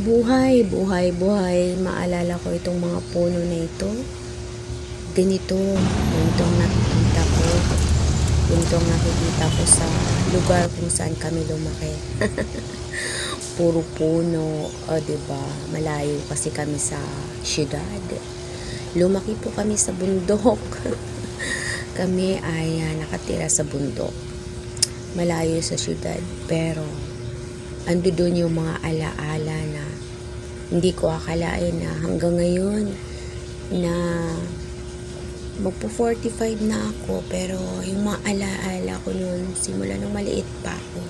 Buhay, buhay, buhay. Maalala ko itong mga puno na ito. Ganito ang nakikita ko. Ganito ang nakikita ko sa lugar kung saan kami lumaki. Puro puno, diba? Malayo kasi kami sa syudad. Lumaki po kami sa bundok. Kami ay nakatira sa bundok. Malayo sa syudad, pero ando doon yung mga alaala na hindi ko akalain na hanggang ngayon na magpo 45 na ako, pero yung mga alaala ko noon simula nung maliit pa ako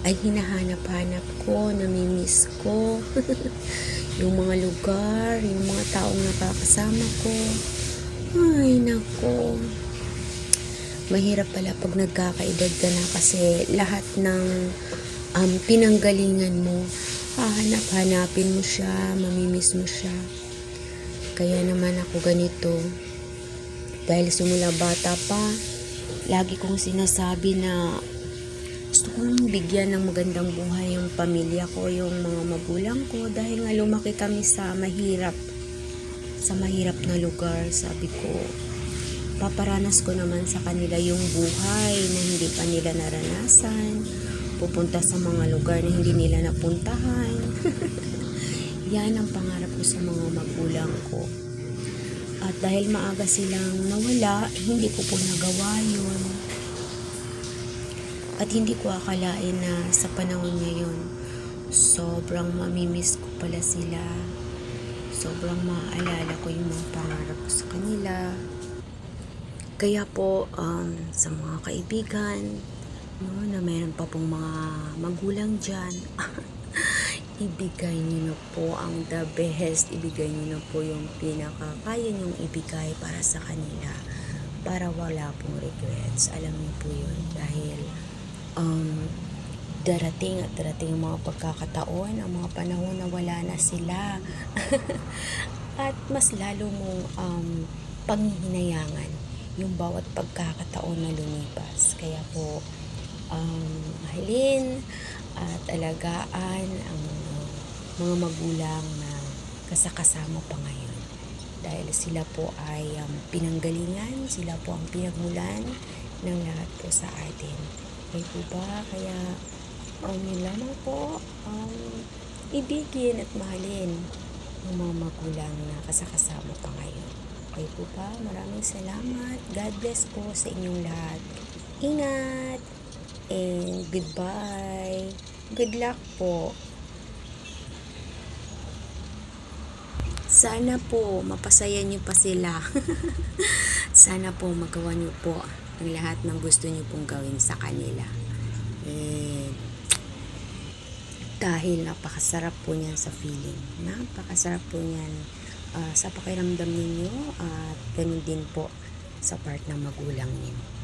ay hinahanap-hanap ko, namimiss ko. Yung mga lugar, yung mga taong nakakasama ko. Ay nako, mahirap pala pag nagkakaedad ka na, kasi lahat ng pinanggalingan mo, hahanap-hanapin mo siya, mamimiss mo siya. Kaya naman ako ganito, dahil simula bata pa, lagi kong sinasabi na gusto kong bigyan ng magandang buhay yung pamilya ko, yung mga magulang ko, dahil nga lumaki kami sa mahirap na lugar. Sabi ko, paparanas ko naman sa kanila yung buhay na hindi pa nila naranasan, pupunta sa mga lugar na hindi nila napuntahan. Yan ang pangarap ko sa mga magulang ko. At dahil maaga silang nawala, hindi ko po nagawa yun. At hindi ko akalain na sa panahon ngayon, sobrang mamimiss ko pala sila. Sobrang maaalala ko yung mga pangarap ko sa kanila. Kaya po, sa mga kaibigan, no, na mayroon pa pong mga magulang dyan, ibigay niyo na po ang the best. Ibigay niyo na po yung pinakakaya niyong ibigay para sa kanila, para wala pong regrets. Alam niyo po yun, dahil darating ang mga pagkakataon, ang mga panahon na wala na sila. At mas lalo mong panghihinayangan yung bawat pagkakataon na lumipas. Kaya po, mahalin at alagaan ang mga magulang na kasama pa ngayon, dahil sila po ay pinanggalingan, sila po ang pinagmulan ng lahat po sa atin. Kaya po ba, kaya yun lamang po, ibigin at mahalin ng mga magulang na kasama pa ngayon. Okay po ba? Maraming salamat. God bless po sa inyong lahat. Ingat and goodbye. Good luck po. Sana po mapasaya niyo pa sila. Sana po magawa niyo po ang lahat ng gusto niyo pong gawin sa kanila. Dahil napakasarap po niyan sa feeling. Napakasarap po niyan sa pakiramdam ninyo, at ganun din po sa part ng magulang ninyo.